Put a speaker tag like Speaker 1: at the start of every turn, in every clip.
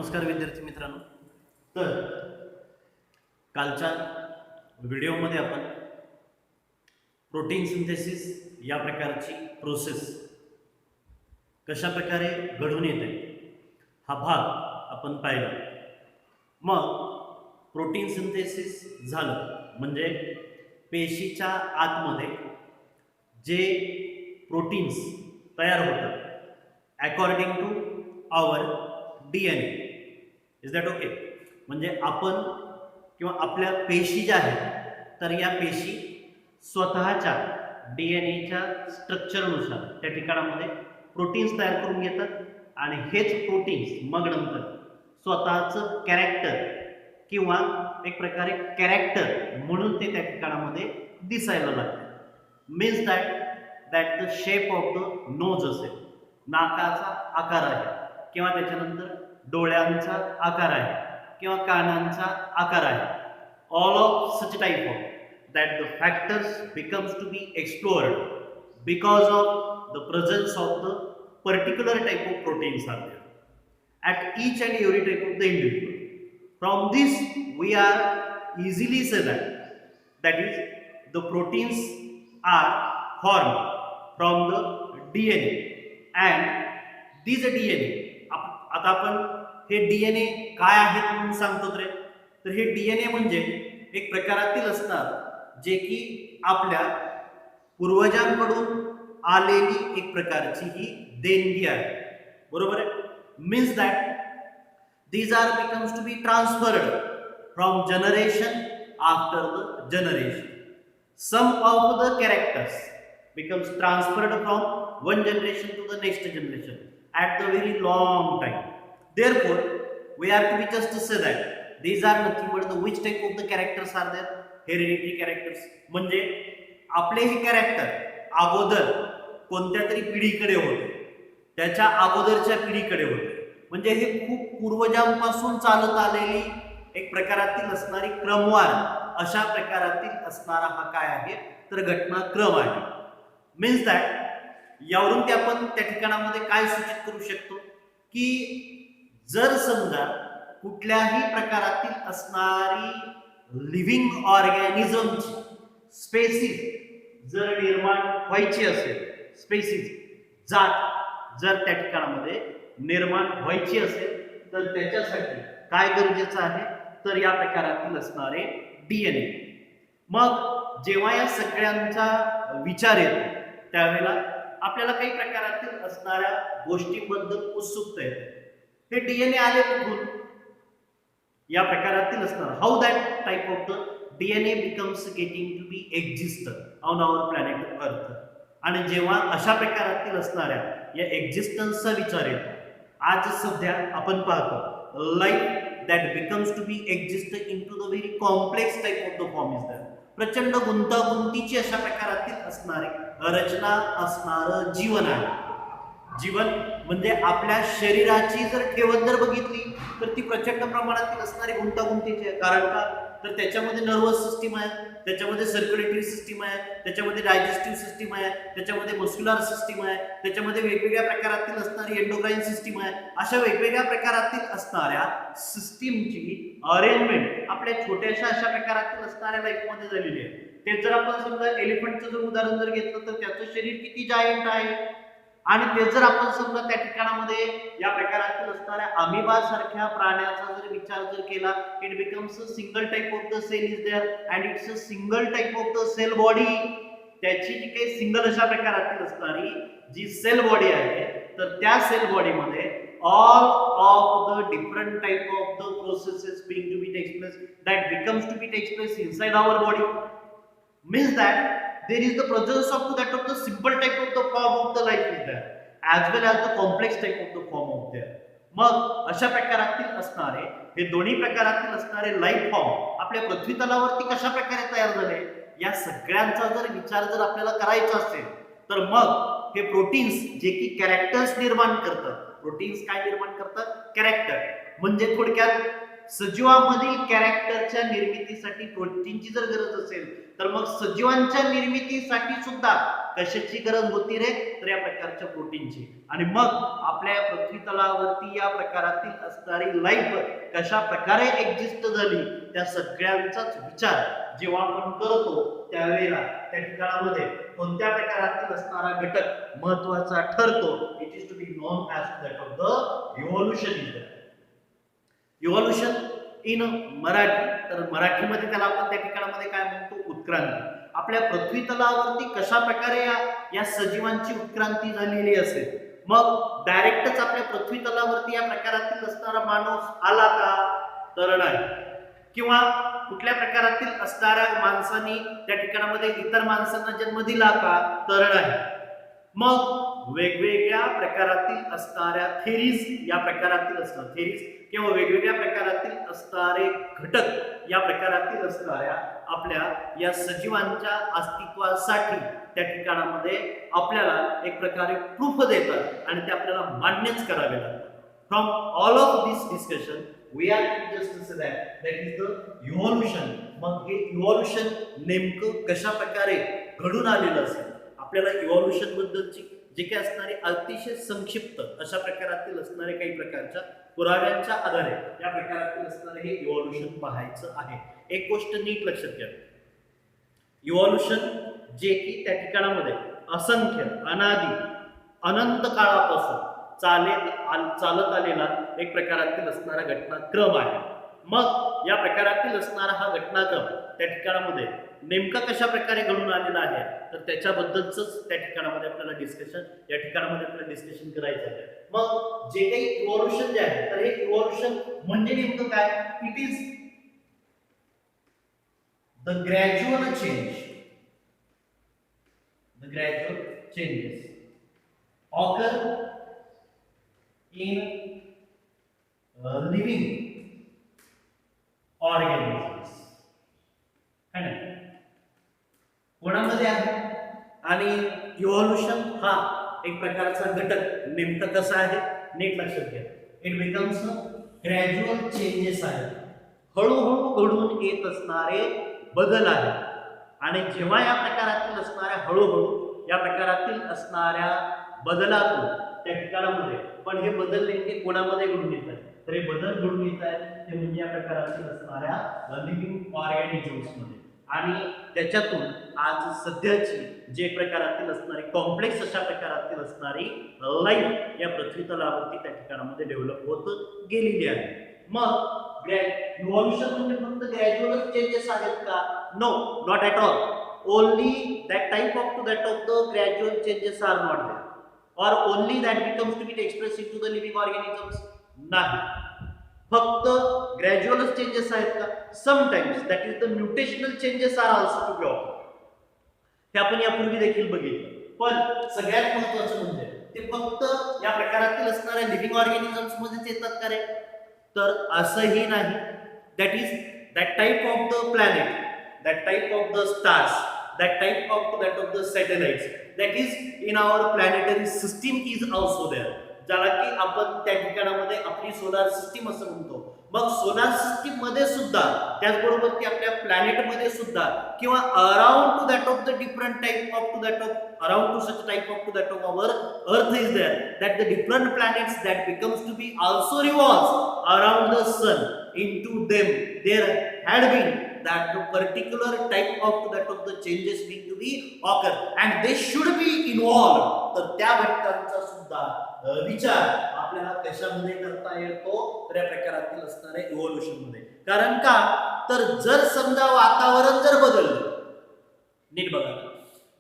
Speaker 1: नमस्कार विद्यार्थी मित्रांनो. तर कालच्या व्हिडिओमध्ये आपण प्रोटीन सिंथेसिस या प्रकारची प्रोसेस कशा प्रकारे घडून येते हा भाग आपण पाहिला. मग प्रोटीन सिंथेसिस झालं म्हणजे पेशीच्या आतमध्ये जे प्रोटीन्स तयार होतात according to our DNA. Is that okay? म्हणजे आपण किंवा आपल्या पेशी ज्या आहेत तर या पेशी स्वतःच्या DNAच्या स्ट्रक्चरनुसार त्या ठिकाणामध्ये प्रोटीन्स तयार करून घेतात आणि हेच प्रोटीन्स मग नंतर स्वतःचं कॅरेक्टर किंवा एक प्रकारे कॅरेक्टर म्हणून ते त्या ठिकाणामध्ये दिसायला लागतात. Means that the shape of the nose असेल, नाकाचा आकार आहे किंवा त्याच्यानंतर डोळ्यांचा आकार आहे किंवा कानांचा आकार आहे. All of such type of that the factors becomes to be explored because of the presence of the particular type of proteins are there at each and every type of the individual. From this we are easily say that is the proteins are formed from the DNA and these DNA आता आपण हे DNA काय आहेत म्हणून सांगतो तर हे DNA म्हणजे एक प्रकारातील असणार जे की आपल्या पूर्वजांकडून आलेली एक प्रकारची ही देणगी आहे. बरोबर आहे? means that these are becomes to be transferred from generation after the generation. Some of the characters becomes transferred from one generation to the next generation at the very long time. Therefore we have to be just to say that these are nothing but the which type of the characters are there? Hereditary characters. म्हणजे आपले हे character अगोदर कोणत्या तरी पिढीकडे होते, त्याच्या अगोदरच्या पिढीकडे होते. म्हणजे हे खूप पूर्वजांपासून चालत आलेली एक प्रकारातील असणारी क्रमवार अशा प्रकारातील असणारा हा काय आहे तर घटनाक्रम आहे. मीन्स दॅट यावरून ते आपण त्या ठिकाणामध्ये काय सूचित करू शकतो की जर समजा कुठल्याही प्रकारातील असणारी लिव्हिंग ऑर्गॅनिझमची स्पेसिस जर निर्माण व्हायची असेल, स्पेसिस जात जर त्या ठिकाणामध्ये निर्माण व्हायची असेल तर त्याच्यासाठी काय गरजेचं आहे तर या प्रकारातील असणारे DNA. मग जेव्हा या सगळ्यांचा विचार येतो त्यावेळेला आपल्याला काही प्रकारातील असणाऱ्या गोष्टींबद्दल उत्सुकता येते. हे DNA आले कुठून? या प्रकारातील असणार how that type of the DNA becomes getting to be exist on our planet Earth. आणि जेव्हा अशा प्रकारातील असणाऱ्या या एक्झिस्टन्सचा विचार येतो, आज सध्या आपण पाहतो life that becomes to be exist into the very complex type of the form is that. प्रचंड गुंतागुंतीची अशा प्रकारातील असणारे रचना असणारं जीवन आहे. जीवन म्हणजे आपल्या शरीराची जर ठेवण जर बघितली तर ती प्रचंड प्रमाणातील असणारी गुंतागुंतीची आहे. कारण का तर त्याच्यामध्ये नर्वस सिस्टीम आहे, त्याच्यामध्ये सर्क्युलेटरी सिस्टीम आहे, त्याच्यामध्ये डायजेस्टिव्ह सिस्टीम आहे, त्याच्यामध्ये मस्क्युलर सिस्टीम आहे, त्याच्यामध्ये वेगवेगळ्या प्रकारातील असणारी एंडोक्राइन सिस्टीम आहे. अशा वेगवेगळ्या प्रकारातील असणाऱ्या सिस्टीमची अरेंजमेंट आपल्या छोट्याशा अशा प्रकारातील असणाऱ्या लाईफमध्ये झालेली आहे. ते जर आपण समजा एलिफंटचं जर उदाहरण जर घेतलं तर त्याचं शरीर किती जायंट आहे आणि ते जर आपण समजा त्या ठिकाणामध्ये या प्रकारातील असणाऱ्या अमिबा सारख्या प्राण्याचा जर विचार जर केला, it becomes a single type of the cell is there and it's a single type of the cell body. त्याची जी काही सिंगल अशा प्रकारातील असणारी जी सेल बॉडी आहे तर त्या सेल बॉडीमध्ये all of the different type of the processes being to be takes place that becomes to be takes place inside our body. Means that there is the presence of that of the simple type of the form of the life is there as well as the complex type of the form of there. मग अशा प्रकारातील असणारे हे दोन्ही प्रकारातील असणारे life form आपल्या पृथ्वी तलावरती कशा प्रकारे तयार झाले या सगळ्यांचा जर विचार जर आपल्याला करायचा असेल तर मग हे प्रोटीन्स जे की कॅरेक्टर्स निर्माण करतात. प्रोटीन्स काय निर्माण करतात? कॅरेक्टर. म्हणजे थोडक्यात सजीवांमधील कॅरेक्टरच्या निर्मितीसाठी प्रोटीनची जर गरज असेल तर मग सजीवांच्या निर्मितीसाठी सुद्धा कशाची गरज होती रे, तर या प्रकारच्या प्रोटीनची. आणि मग आपल्या पृथ्वी तलावरती या प्रकारातील असणारी लाईफ कशा प्रकारे एक्झिस्ट झाली त्या सगळ्यांचाच विचार जेव्हा आपण करतो त्यावेळेला त्या ठिकाणामध्ये कोणत्या प्रकारातील असणारा घटक महत्वाचा ठरतो. It is to be known as that of the evolution. Is that evolution in Marathi, तर मराठीमध्ये त्याला आपण त्या ठिकाणामध्ये काय म्हणतो, उत्क्रांती. आपल्या पृथ्वी तलावरती कशा प्रकारे या सजीवांची उत्क्रांती झालेली असेल, मग डायरेक्टच आपल्या पृथ्वी तलावरती या प्रकारातील असणारा माणूस आला का, तर नाही. किंवा कुठल्या प्रकारातील असणाऱ्या माणसांनी त्या ठिकाणामध्ये इतर माणसांना जन्म दिला का, तर नाही. मग वेगवेगळ्या प्रकारातील असणाऱ्या थेरीज या प्रकारातील असणार थेरीज किंवा वेगवेगळ्या प्रकारातील असणारे घटक या प्रकारातील असणाऱ्या आपल्या या सजीवांच्या अस्तित्वासाठी त्या ठिकाणामध्ये आपल्याला एक प्रकारे प्रूफ देतात आणि ते आपल्याला मान्यच करावे लागतात. From all of this discussion we are just say that is the evolution. मग हे इव्होल्यूशन नेमकं कशा प्रकारे घडून आलेलं असेल, आपल्याला इव्होल्यूशन बद्दलची जे काही असणारे अतिशय संक्षिप्त अशा प्रकारातील असणारे काही प्रकारच्या पुराव्यांच्या आधारे या प्रकारातील असणारे हे इव्होल्यूशन पाहायचं आहे. एक गोष्ट नीट लक्षात घ्या, इव्होल्यूशन जे की त्या ठिकाणामध्ये असंख्य अनादी अनंत काळापासून चालत आलेला एक प्रकारातील असणारा घटनाक्रम आहे. मग या प्रकारातील असणारा हा घटनाक्रम त्या ठिकाणामध्ये नेमका कशा प्रकारे घडून आलेला आहे, तर त्याच्याबद्दलच त्या ठिकाणामध्ये आपल्याला डिस्कशन करायचं आहे. मग जे काही इव्होल्यूशन जे आहे, तर हे इव्होल्यूशन म्हणजे नेमकं काय, it is the gradual changes occur in living organisms. है ना, कोणामध्ये आहे. आणि इव्होल्यूशन हा एक प्रकारचा घटक नेमका कसा आहे, नीट लक्षात घ्या. इट बिकम्स ग्रॅज्युअल चेंजेस आहे, हळूहळू घडून येत असणारे बदल आहे. आणि जेव्हा या प्रकारातील असणाऱ्या हळूहळू या प्रकारातील असणाऱ्या बदलातून त्या ठिकाणामध्ये, पण हे बदल नेमके कोणामध्ये घडून येत आहेत, तर हे बदल घडून येत आहेत ते म्हणजे या प्रकारातील असणाऱ्या लिव्हिंग ऑर्गॅनिझम्स मध्ये. आणि त्याच्यातून आज सध्याची जे प्रकारातील असणारी कॉम्प्लेक्स अशा प्रकारातील असणारी लाईफ या पृथ्वी तलावरती त्या ठिकाणामध्ये डेव्हलप होत गेलेली आहे. मग इव्होल्यूशन म्हणजे फक्त ग्रॅज्युअल चेंजेस आहेत का, no, not at all. Only that type of the gradual changes are not there, or only that becomes to be expressed into the living organisms. नाही, फक्त ग्रॅज्युअल चेंजेस आहेत का, sometimes that is the mutational changes are also to be occur. हे आपण यापूर्वी देखील बघितलं. पण सगळ्यात महत्त्वाचं म्हणजे ते फक्त या प्रकारातील असणाऱ्या लिव्हिंग ऑर्गॅनिझम्स मध्येच येतात का रे, तर असंही नाही. That is that type of the planet, that type of the stars, that type of the satellites that is in our planetary system is also there. ज्याला की आपण त्या ठिकाणामध्ये आपली सोलार सिस्टीम असं म्हणतो. मग सोलार सिस्टीम मध्ये सुद्धा, त्याचबरोबर की आपल्या प्लॅनेट मध्ये सुद्धा, किंवा around to that of the different type of to that of around to such type of to that of our Earth is there, that the different planets that becomes to be also revolves around the sun. into them there had been that particular type of that of the changes need to be occur and they should be involved. तर त्या घटकांचा सुद्धा विचार आपल्याला कशामध्ये करता येतो, तर या प्रकारातील असणाऱ्या इव्होल्यूशन मध्ये. कारण का, तर जर समजा वातावरण जर बदललं, नीट बघा,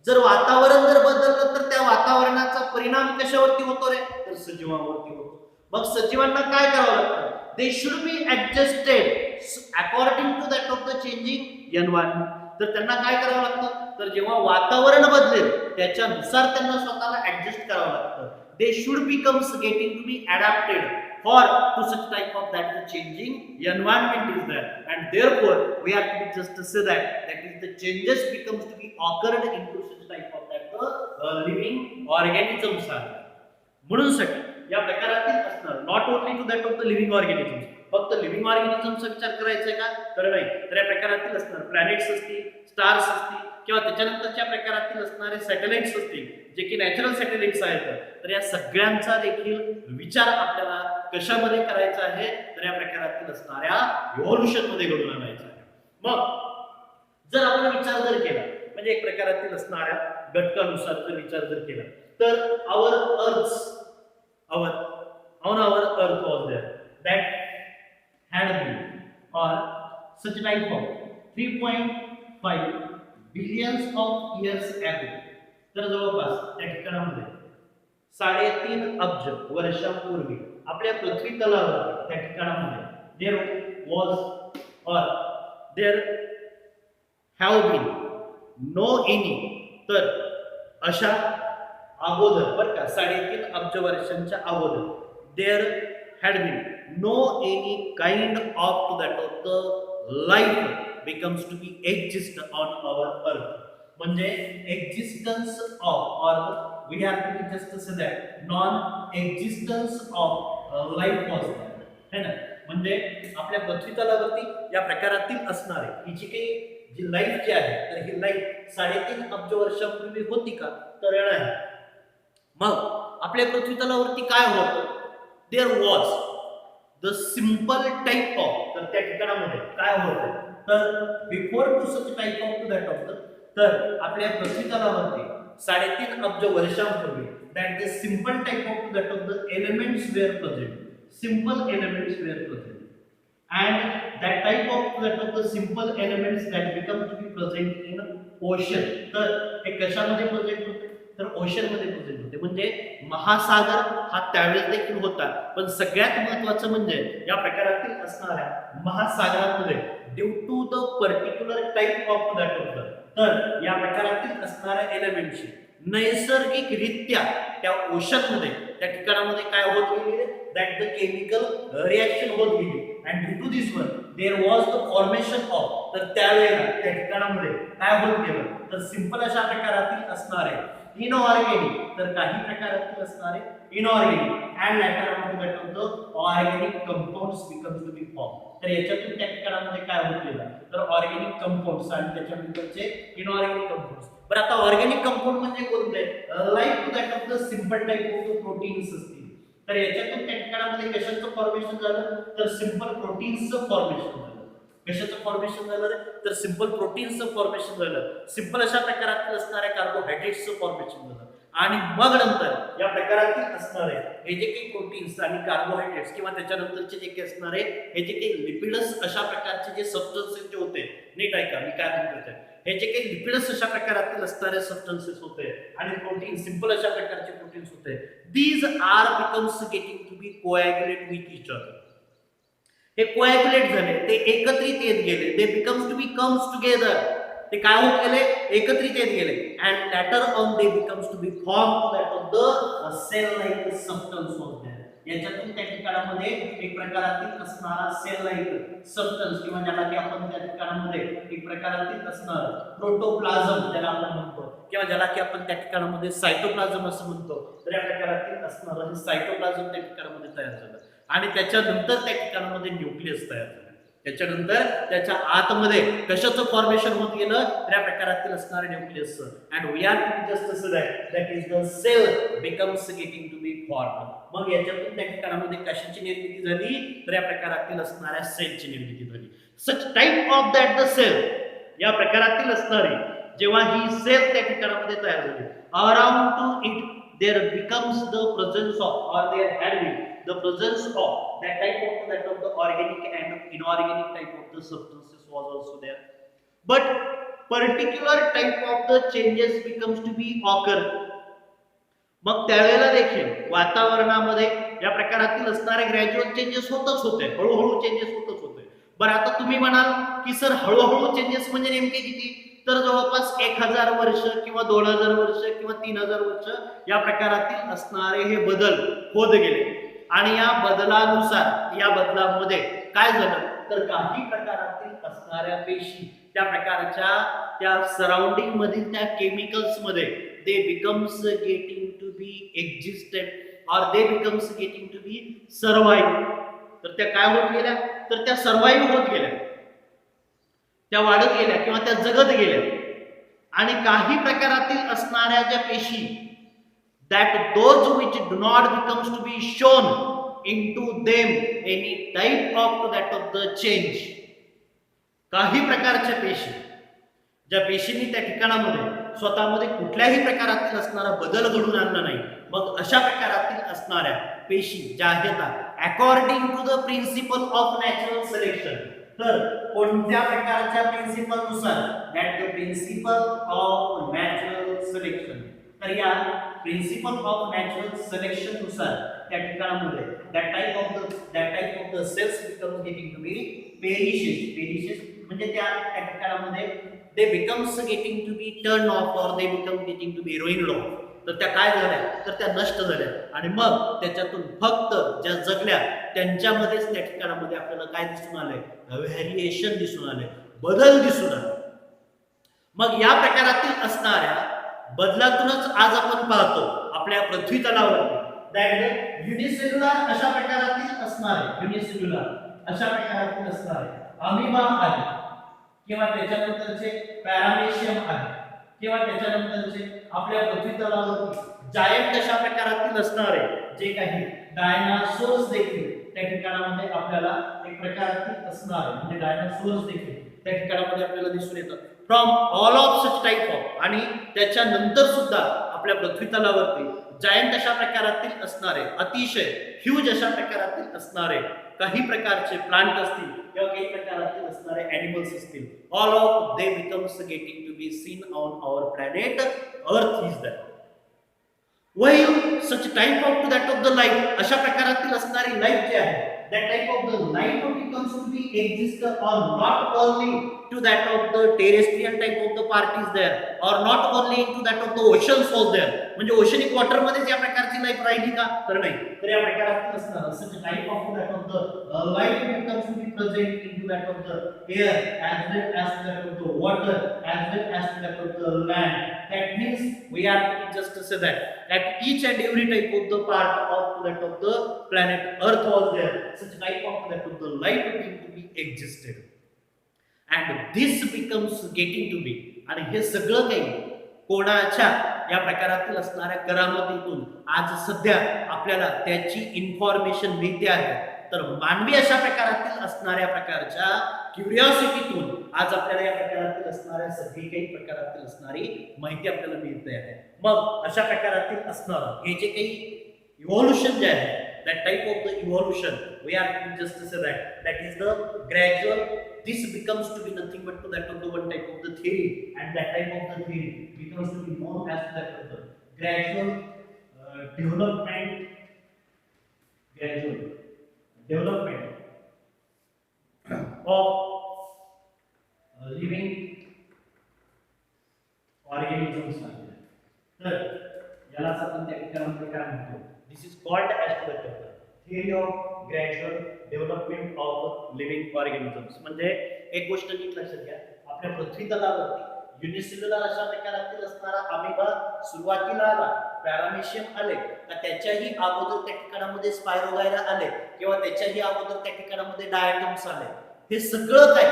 Speaker 1: जर वातावरण जर बदललं तर त्या वातावरणाचा परिणाम कशावरती होतो रे, तर सजीवांवरती होतो. मग सजीवांना काय करावं लागतं, they should be adjusted according to that of the changing environment. तर त्यांना काय करावं लागतं, तर जेव्हा वातावरण बदलेल त्याच्यानुसार त्यांना स्वतःला ऍडजस्ट करावं लागतं. they should become getting to be adapted for to such type of that the changing environment is there, and therefore we have to be just to say that is the changes becomes to be occurred into such type of that the living organisms are. म्हणून साठी या प्रकारातील असणार not only to that of the living organisms, फक्त living ऑर्गॅनिझमचा विचार करायचा आहे का? तर नाही. तर या प्रकारातील असणार प्लॅनेट्स असतील, स्टार्स असतील किंवा त्याच्यानंतरच्या प्रकारातील असणारे सॅटेलाइट्स असतील जे की नॅचरल सॅटेलाइट्स आहेत, तर या सगळ्यांचा देखील विचार आपल्याला कशामध्ये करायचा आहे? तर या प्रकारातील असणाऱ्या इव्होल्युशन मध्ये घडून आणायचा आहे. मग जर आपण विचार जर केला म्हणजे एक प्रकारातील असणाऱ्या घटकानुसार जर विचार जर केला तर our earth was there that had been or such type of 3.5 billions of years ago. तर जवळपास त्या ठिकाणामध्ये 3.5 अब्ज वर्षांपूर्वी आपल्या पृथ्वी तलावर त्या ठिकाणामध्ये there was or there have been no any तर अशा अगोदर बरं का 3.5 अब्ज वर्षांच्या अगोदर there had been no any kind of to that of the life becomes to be exist on our earth. म्हणजे existence of or we have to just say that non existence of life was there है ना. म्हणजे आपल्या पृथ्वी तलावरती या प्रकारातील असणारे ही जी काही जी लाईफ जी आहे तर ही लाईफ 3.5 अब्ज वर्षापूर्वी होती का? तर नाही. मग आपल्या पृथ्वी तलावरती काय होतं? There was the simple type of तर त्या ठिकाणामध्ये काय होतं तर before to such type of to that of तर आपल्या पृथ्वी तलावरती 3.5 अब्ज वर्षांपूर्वी that the simple type of to that of the elements were present. Simple elements were present and that type of that of the simple elements that become to be present in ocean. तर हे कशामध्ये present होते? तर ocean मध्ये present होते. म्हणजे महासागर हा त्यावेळेस देखील होता, पण सगळ्यात महत्त्वाचं म्हणजे या प्रकारातील असणाऱ्या महासागरामध्ये due to the particular type of that of तर या प्रकारातील असणाऱ्या एलिमेंटची नैसर्गिकरित्या त्या ओशन मध्ये त्या ठिकाणामध्ये काय होत गेले दॅट द केमिकल रिएक्शन होत गेली and due to this one there was the formation of तर त्यावेळेला त्या ठिकाणामध्ये काय होत गेलं तर सिंपल अशा प्रकारातील असणारे इनऑर्गॅनिक तर काही प्रकारातील असणारे inorganic and later of that of organic compounds becomes to be form. तर याच्यातून त्या ठिकाणामध्ये काय होत गेलं तर ऑर्गॅनिक कंपाऊंड्स आणि त्याच्यानंतरचे इनऑर्गॅनिक कंपाऊंड्स. बरं आता ऑर्गॅनिक कंपाऊंड म्हणजे कोणते? Like to that of the simple type of the proteins असतील. तर याच्यातून त्या ठिकाणामध्ये कशाचं फॉर्मेशन झालं तर सिंपल प्रोटीन्सचं फॉर्मेशन झालं. कशाचं फॉर्मेशन झालं तर सिंपल प्रोटीन्सचं फॉर्मेशन झालं. सिंपल अशा प्रकारातील असणाऱ्या कार्बोहायड्रेट्सचं फॉर्मेशन झालं आणि मग नंतर या प्रकारातील असणारे हे जे काही प्रोटीन्स आणि कार्बोहायड्रेट्स किंवा त्याच्यानंतरचे जे काही असणारे हे जे काही लिपिडस अशा प्रकारचे जे सबस्टन्सेस जे होते नीट ऐका मी काय म्हणतो हे जे काही लिपिडस अशा प्रकारातील असणारे सबस्टन्सेस होते आणि प्रोटीन सिंपल अशा प्रकारचे प्रोटीन्स होते these are becomes getting to be coagulate with each other. हे कोॲग्युलेट झाले ते एकत्रित येत गेले they becomes to be comes together ते काय होत गेले एकत्रित येत गेले and later on they becomes to be form that of the cell like substance of that. याच्यातून त्या ठिकाणामध्ये एक प्रकारातील असणारा सेल लाईक सबस्टन्स किंवा ज्याला की आपण त्या ठिकाणामध्ये एक प्रकारातील असणार प्रोटोप्लाझम ज्याला आपण म्हणतो किंवा ज्याला की आपण त्या ठिकाणामध्ये सायटोप्लाझम असं म्हणतो. तर या प्रकारातील असणारं हे सायटोप्लाझम त्या ठिकाणामध्ये तयार झालं आणि त्याच्यानंतर त्या ठिकाणामध्ये न्यूक्लियस तयार झालं. त्याच्यानंतर त्याच्या आतमध्ये कशाचं फॉर्मेशन होत गेलं तर या प्रकारातील असणारे nucleus and we are to just say that is the cell becomes getting to be form. मग याच्यातून त्या ठिकाणामध्ये कशाची निर्मिती झाली तर या प्रकारातील असणाऱ्या सेलची निर्मिती झाली. Such type of that the cell या प्रकारातील असणारी जेव्हा ही सेल त्या ठिकाणामध्ये तयार झाली around two it there becomes the presence of or there had been the presence of that of the organic and inorganic type of the substances was also there, but particular type of the changes becomes to be occur. मग त्यावेळेला देखील वातावरणामध्ये या प्रकारातील असणारे gradual changes होतच होते हळूहळू चेंजेस होतच होते. बरं आता तुम्ही म्हणाल की सर हळूहळू चेंजेस म्हणजे नेमके किती तर जवळपास 1000 वर्ष किंवा 2000 वर्ष किंवा 3000 वर्ष या प्रकारातील असणारे हे बदल होत गेले आणि या बदलानुसार या बदलामध्ये काय झालं तर काही प्रकारातील असणाऱ्या पेशी त्या प्रकारच्या त्या सराउंडिंग मधील त्या केमिकल्स मध्ये they becomes getting to be existed और they becomes getting to be survive. तर त्या काय होत गेल्या, तर त्या सर्वाईव्ह होत गेल्या, त्या वाढत गेल्या किंवा त्या जगत गेल्या. आणि काही प्रकारातील असणाऱ्या ज्या पेशी, that those which do not becomes to be shown into them any type of that of the change. काही प्रकारच्या पेशी, ज्या पेशींनी त्या ठिकाणामध्ये स्वतःमध्ये कुठल्याही प्रकारातील असणारा बदल घडून आणला नाही, मग अशा प्रकारातील असणाऱ्या पेशी ज्या आहेत according to the principle of natural selection, तर कोणत्या प्रकारच्या प्रिन्सिपल नुसार, that the principle of natural selection, तर या प्रिन्सिपल ऑफ नॅचरल सिलेक्शन नुसार त्या ठिकाणामध्ये that type of the cells becomes getting to be perishes म्हणजे त्या ठिकाणामध्ये they becomes getting to be turned off or they become getting to be ruined off. तर त्या काय झाल्या, तर त्या नष्ट झाल्या आणि मग त्याच्यातून फक्त ज्या जगल्या त्यांच्यामध्येच त्या ठिकाणामध्ये आपल्याला काय दिसून आलंय, व्हेरिएशन दिसून आले, बदल दिसून आले. मग या प्रकारातील असणाऱ्या बदलातूनच आज आपण पाहतो आपल्या पृथ्वी तलावर युनिसेल्युलर अशा प्रकारातील असणारे, युनिसेल्युलर अशा प्रकारातील असणारे अमिबा आहे किंवा त्याच्यानंतरचे पॅरामेशियम आहे किंवा त्याच्यानंतरचे आपल्या पृथ्वी तलावरती जायंट अशा प्रकारातील असणारे जे काही डायनासोर्स देखील त्या ठिकाणामध्ये आपल्याला एक प्रकारातील असणारे म्हणजे डायनासोर्स देखील त्या ठिकाणामध्ये आपल्याला दिसून येतात. From all of such type of, आणि त्याच्यानंतर सुद्धा आपल्या पृथ्वी तलावरती जायंट अशा प्रकारातील असणारे, अतिशय ह्यूज अशा प्रकारातील असणारे काही प्रकारचे प्लांट असतील किंवा काही प्रकारातील असणारे एनिमल्स असतील, all of they becomes getting to be seen on our planet Earth is that. While such type of to that of the life, अशा प्रकारातील असणारी लाईफ जे आहे, that type of the life becomes to be exist or not only to that of the terrestrial type of the part is there or not only into that of the oceans was there. म्हणजे oceanic water मध्ये या प्रकारची life राहिली का, तर नाही, तर या प्रकारात असणार such a type of that of the life becomes to be present into that of the air as well as that of the water as well as that of the land. That means we are just to say that each and every type of the part of that of the planet earth was there, such type of that of the life being to be existed and this becomes getting to be. आणि हे सगळं काही कोणाच्या या प्रकारातील असणाऱ्या करामतीतून आज सध्या आपल्याला त्याची इन्फॉर्मेशन मिळते आहे. तर मानवी अशा प्रकारातील असणाऱ्या प्रकारच्या क्युरिओसिटीतून आज आपल्याला या प्रकारातील असणाऱ्या सगळी काही प्रकारातील असणारी माहिती आपल्याला मिळते आहे. मग अशा प्रकारातील असणारं हे जे काही इव्हॉल्युशन जे आहे, that type of the evolution we are just to say that is the gradual, this becomes to be nothing but to that of the one type of the theory, and that type of the theory becomes to be known as that of the gradual development of living organisms. तर यालाच आपण त्या ठिकाणी काय म्हणतो, this is called as the theory of gradual development of living organisms. म्हणजे एक गोष्ट नीट लक्षात घ्या, आपल्या पृथ्वी तलावरती युनिसेल्युलर अशा प्रकारातील असणारा अमिबा सुरुवातीला आला, पॅरामेशियम आले, तर त्याच्याही अगोदर त्या ठिकाणामध्ये स्पायरोगायरा आले किंवा त्याच्याही अगोदर त्या ठिकाणामध्ये डायटम्स आले. हे सगळं काही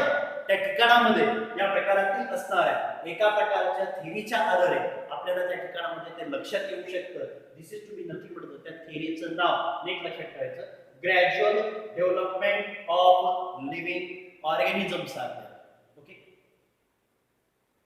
Speaker 1: त्या ठिकाणामध्ये या प्रकारातील असणाऱ्या एका प्रकारच्या थिअरीच्या आधारे आपल्याला त्या ठिकाणामध्ये ते लक्षात येऊ शकतं. This is to be nothing but त्या थिअरीचं नाव नीट लक्षात ठेवायचं, gradual development of living organisms आहे.